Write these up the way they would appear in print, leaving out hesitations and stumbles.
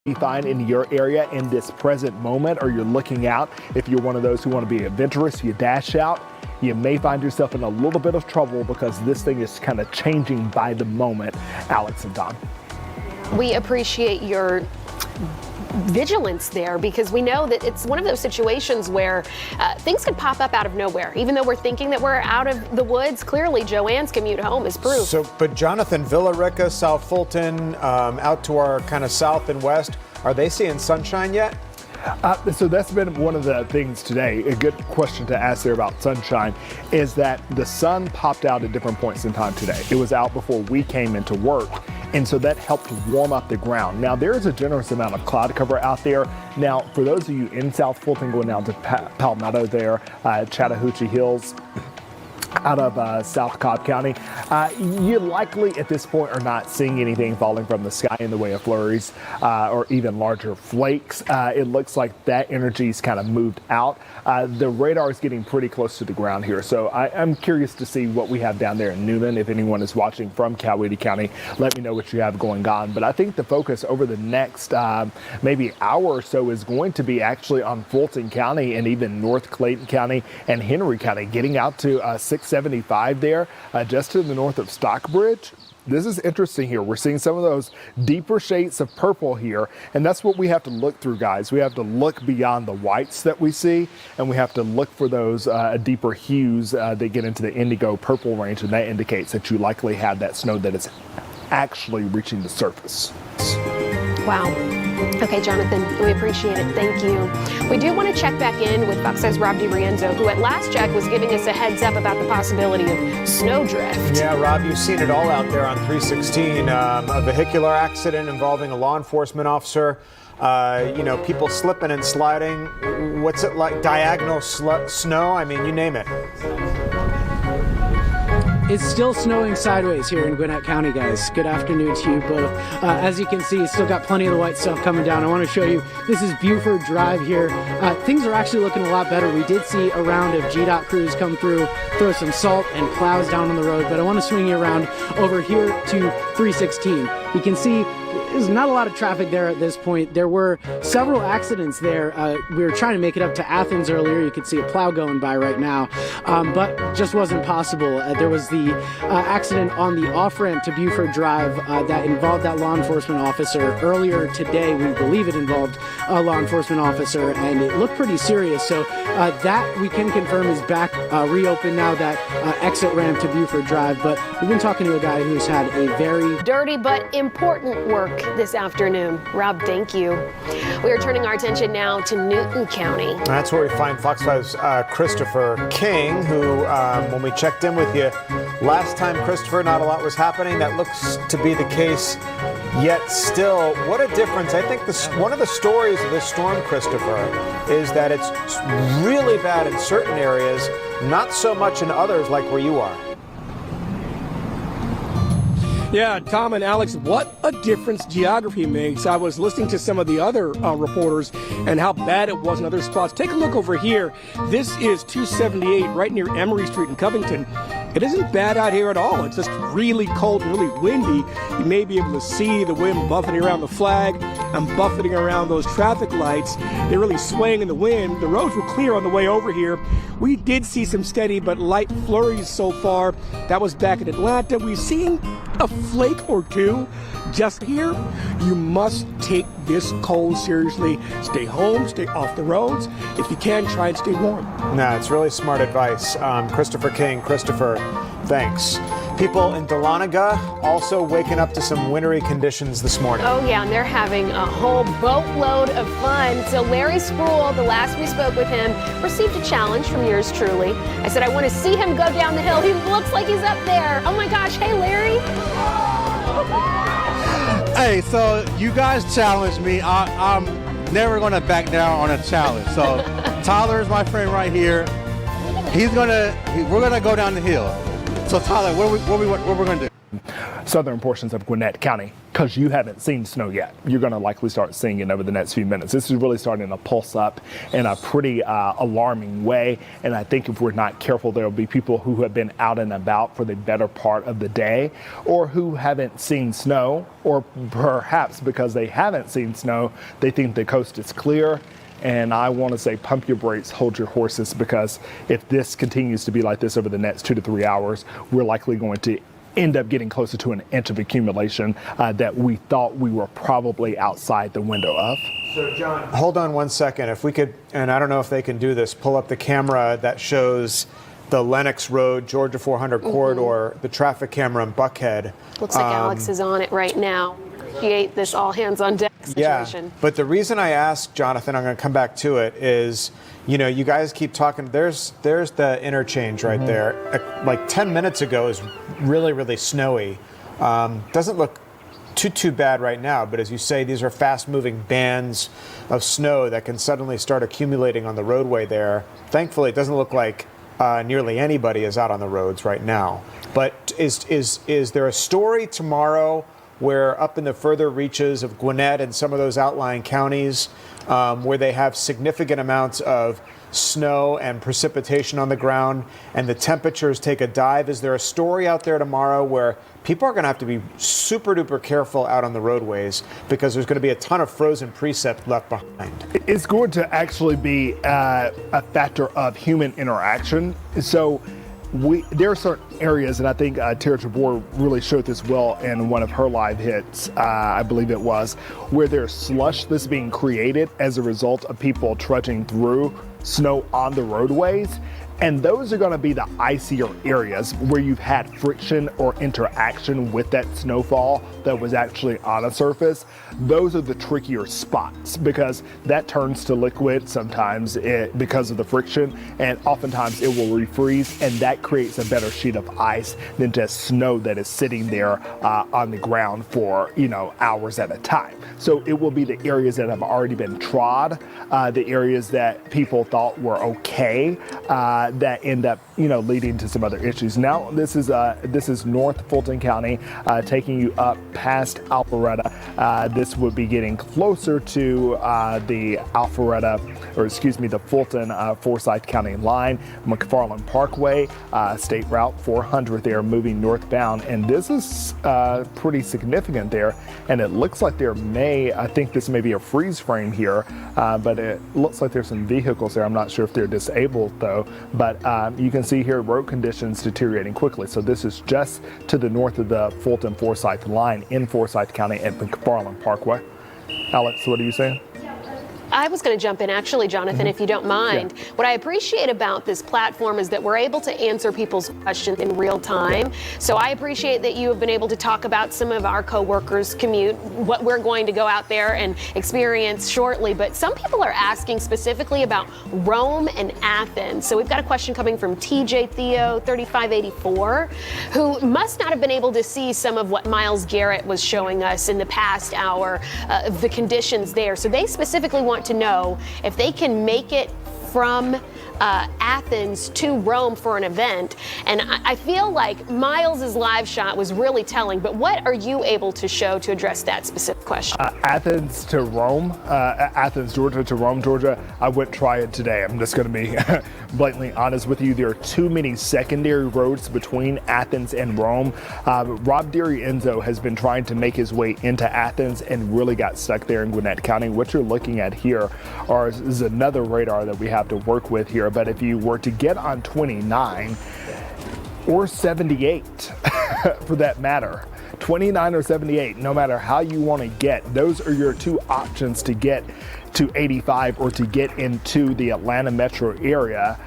be fine in your area in this present moment, or you're looking out. If you're one of those who want to be adventurous, you dash out, you may find yourself in a little bit of trouble because this thing is kind of changing by the moment. Alex and Don. We appreciate your vigilance there, because we know that it's one of those situations where things could pop up out of nowhere. Even though we're thinking that we're out of the woods, clearly Joanne's commute home is proof. So, but Jonathan, Villa Rica, South Fulton, out to our kind of south and west, are they seeing sunshine yet? So that's been one of the things today. A good question to ask there about sunshine is that the sun popped out at different points in time today. It was out before we came into work, and so that helped warm up the ground. Now, there is a generous amount of cloud cover out there. Now, for those of you in South Fulton going down to Palmetto there, Chattahoochee Hills, out of South Cobb County, you likely at this point are not seeing anything falling from the sky in the way of flurries or even larger flakes. It looks like that energy's kind of moved out. The radar is getting pretty close to the ground here, so I'm curious to see what we have down there in Newman. If anyone is watching from Coweta County, let me know what you have going on. But I think the focus over the next maybe hour or so is going to be actually on Fulton County and even North Clayton County and Henry County, getting out to 675 there, just to the north of Stockbridge. This is interesting here. We're seeing some of those deeper shades of purple here, and that's what we have to look through, guys. We have to look beyond the whites that we see, and we have to look for those deeper hues that get into the indigo purple range, and that indicates that you likely have that snow that is actually reaching the surface. Wow. Okay, Jonathan, we appreciate it. Thank you. We do want to check back in with Fox 5's Rob DiRienzo, who at last check was giving us a heads up about the possibility of snowdrift. Yeah, Rob, you've seen it all out there on 316. A vehicular accident involving a law enforcement officer. People slipping and sliding. What's it like? Diagonal snow? I mean, you name it. It's still snowing sideways here in Gwinnett County, guys. Good afternoon to you both. As you can see, still got plenty of the white stuff coming down. I want to show you, this is Buford Drive here. Things are actually looking a lot better. We did see a round of GDOT crews come through, throw some salt and plows down on the road, but I want to swing you around over here to 316. You can see there's not a lot of traffic there at this point. There were several accidents there. We were trying to make it up to Athens earlier. You could see a plow going by right now, but just wasn't possible. There was the accident on the off-ramp to Buford Drive that involved that law enforcement officer. Earlier today, we believe it involved a law enforcement officer, and it looked pretty serious. So that we can confirm is back reopened now, that exit ramp to Buford Drive. But we've been talking to a guy who's had a very dirty but important work this afternoon. Rob, thank you. We are turning our attention now to Newton County. That's where we find Fox 5's Christopher King, who, when we checked in with you last time, Christopher, not a lot was happening. That looks to be the case yet still. What a difference. I think one of the stories of this storm, Christopher, is that it's really bad in certain areas, not so much in others like where you are. Yeah, Tom and Alex, what a difference geography makes. I was listening to some of the other reporters and how bad it was in other spots. Take a look over here. This is 278 right near Emory Street in Covington. It isn't bad out here at all. It's just really cold and really windy. You may be able to see the wind buffeting around the flag and buffeting around those traffic lights. They're really swaying in the wind. The roads were clear on the way over here. We did see some steady but light flurries so far. That was back in Atlanta. We've seen a flake or two just here. You must take this cold seriously. Stay home, stay off the roads. If you can, try and stay warm. No, it's really smart advice. Christopher King. Christopher, thanks. People in Dahlonega also waking up to some wintry conditions this morning. Oh, yeah, and they're having a whole boatload of fun. So Larry Spruill, the last we spoke with him, received a challenge from yours truly. I said, I want to see him go down the hill. He looks like he's up there. Oh, my gosh. Hey, Larry. Hey, so you guys challenged me. I'm never going to back down on a challenge. So Tyler is my friend right here. We're going to go down the hill. So Tyler, what we're going to do? southern portions of Gwinnett County, because you haven't seen snow yet. You're going to likely start seeing it over the next few minutes. This is really starting to pulse up in a pretty alarming way. And I think if we're not careful, there will be people who have been out and about for the better part of the day, or who haven't seen snow, or perhaps because they haven't seen snow, they think the coast is clear. And I want to say, pump your brakes, hold your horses, because if this continues to be like this over the next 2 to 3 hours, we're likely going to end up getting closer to an inch of accumulation that we thought we were probably outside the window of. So, John, hold on one second. If we could, and I don't know if they can do this, pull up the camera that shows the Lenox Road, Georgia 400 corridor, the traffic camera in Buckhead. Looks like Alex is on it right now. Appreciate this all hands on deck situation. Yeah, but the reason I asked, Jonathan, I'm going to come back to it, is, you know, you guys keep talking. There's the interchange right there. Like 10 minutes ago is really, really snowy. Doesn't look too bad right now, but as you say, these are fast-moving bands of snow that can suddenly start accumulating on the roadway there. Thankfully, it doesn't look like nearly anybody is out on the roads right now. But is there a story tomorrow where up in the further reaches of Gwinnett and some of those outlying counties where they have significant amounts of snow and precipitation on the ground and the temperatures take a dive? Is there a story out there tomorrow where people are going to have to be super duper careful out on the roadways because there's going to be a ton of frozen precip left behind? It's going to actually be a factor of human interaction. So there are certain areas, and I think Tara Tabor really showed this well in one of her live hits, I believe it was, where there's slush that's being created as a result of people trudging through snow on the roadways. And those are going to be the icier areas where you've had friction or interaction with that snowfall that was actually on a surface. Those are the trickier spots because that turns to liquid sometimes because of the friction, and oftentimes it will refreeze, and that creates a better sheet of ice than just snow that is sitting there on the ground for, you know, hours at a time. So it will be the areas that have already been trod, the areas that people thought were okay, that end up, you know, leading to some other issues. Now this is North Fulton County, taking you up past Alpharetta. This would be getting closer to the the Fulton Forsyth County line, McFarland Parkway, State Route 400 there, moving northbound, and this is pretty significant there. And it looks like I think this may be a freeze frame here, but it looks like there's some vehicles there. I'm not sure if they're disabled though, but you can see here road conditions deteriorating quickly. So this is just to the north of the Fulton Forsyth line in Forsyth County at McFarland Parkway. Alex, what are you saying? I was going to jump in, actually, Jonathan, if you don't mind. Yeah. What I appreciate about this platform is that we're able to answer people's questions in real time. So I appreciate that you have been able to talk about some of our coworkers' commute, what we're going to go out there and experience shortly. But some people are asking specifically about Rome and Athens. So we've got a question coming from TJ Theo 3584, who must not have been able to see some of what Miles Garrett was showing us in the past hour of the conditions there. So they specifically want to know if they can make it from Athens to Rome for an event. And I feel like Miles's live shot was really telling, but what are you able to show to address that specific question? Athens to Rome, Athens, Georgia to Rome, Georgia. I wouldn't try it today. I'm just going to be blatantly honest with you. There are too many secondary roads between Athens and Rome. Rob DiRienzo has been trying to make his way into Athens and really got stuck there in Gwinnett County. What you're looking at here is another radar that we have to work with here. But if you were to get on 29 or 78 for that matter, 29 or 78, no matter how you want to get, those are your two options to get to 85 or to get into the Atlanta metro area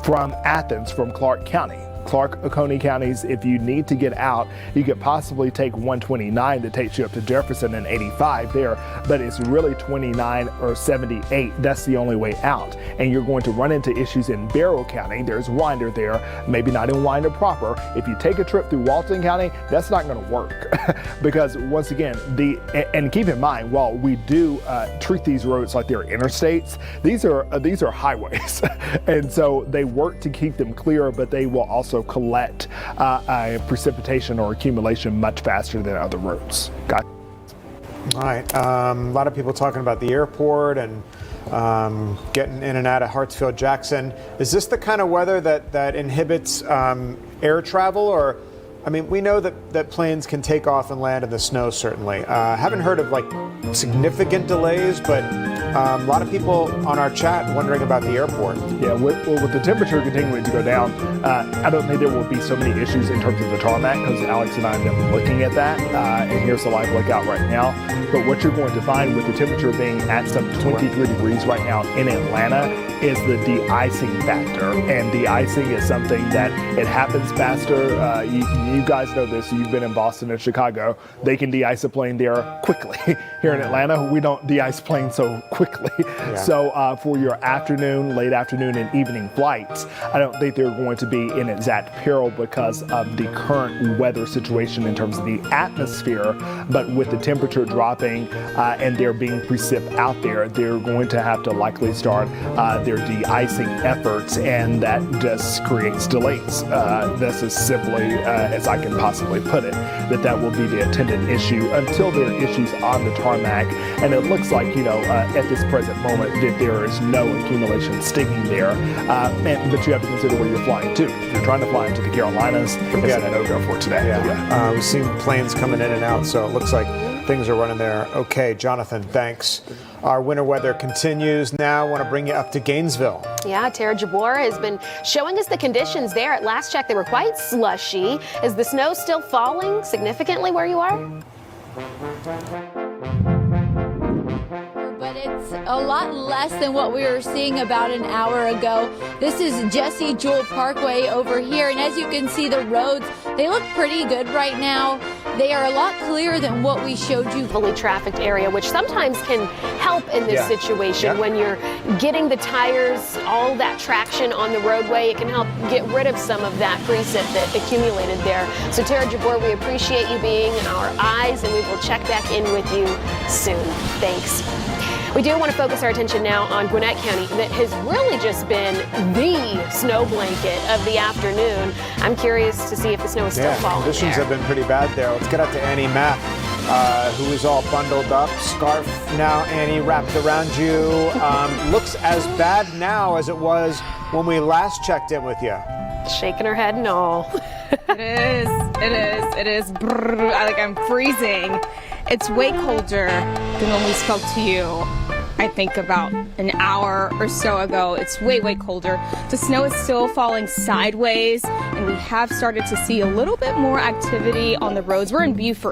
from Athens, from Clark County. Clark, Oconee counties, if you need to get out, you could possibly take 129 that takes you up to Jefferson and 85 there, but it's really 29 or 78. That's the only way out. And you're going to run into issues in Barrow County. There's Winder there, maybe not in Winder proper. If you take a trip through Walton County, that's not going to work because once again, and keep in mind, while we do treat these roads like they're interstates, these are highways. And so they work to keep them clear, but they will also also collect precipitation or accumulation much faster than other routes. Got All right. A lot of people talking about the airport and getting in and out of Hartsfield-Jackson. Is this the kind of weather that inhibits air travel? Or, I mean, we know that planes can take off and land in the snow, certainly. Haven't heard of, like, significant delays, but a lot of people on our chat wondering about the airport. Yeah, with the temperature continuing to go down, I don't think there will be so many issues in terms of the tarmac, because Alex and I have been looking at that, and here's the live lookout right now. But what you're going to find with the temperature being at some 23 degrees right now in Atlanta is the de-icing factor. And de-icing is something that it happens faster. You guys know this. You've been in Boston and Chicago. They can de-ice a plane there quickly. Here in Atlanta, we don't de-ice planes so quickly. Yeah. So for your afternoon, late afternoon, and evening flights, I don't think they're going to be in exact peril because of the current weather situation in terms of the atmosphere. But with the temperature dropping and there being precip out there, they're going to have to likely start their de-icing efforts, and that just creates delays. This is simply, as I can possibly put it, that will be the attendant issue until there are issues on the tarmac. And it looks like, at this present moment, that there is no accumulation sticking there. But you have to consider where you're flying to. If you're trying to fly into the Carolinas, it's a no-go for today. Yeah. We've seen planes coming in and out, so it looks like things are running there. Okay, Jonathan, thanks. Our winter weather continues now. I want to bring you up to Gainesville. Yeah, Tara Jabor has been showing us the conditions there. At last check, they were quite slushy. Is the snow still falling significantly where you are? But it's a lot less than what we were seeing about an hour ago. This is Jesse Jewell Parkway over here, and as you can see, the roads, they look pretty good right now. They are a lot clearer than what we showed you. Fully trafficked area, which sometimes can help in this situation when you're getting the tires, all that traction on the roadway. It can help get rid of some of that precip that accumulated there. So Tara Jabor, we appreciate you being our eyes, and we will check back in with you soon. Thanks. We do want to focus our attention now on Gwinnett County. That has really just been the snow blanket of the afternoon. I'm curious to see if the snow is still falling Conditions there. have been pretty bad there. Let's get out to Annie Mapp, who is all bundled up. Scarf now, Annie, wrapped around you. Looks as bad now as it was when we last checked in with you. Shaking her head, no. It is. Brrr, I'm freezing. It's way colder than when we spoke to you, I think about an hour or so ago. It's way, way colder. The snow is still falling sideways, and we have started to see a little bit more activity on the roads. We're in Beaufort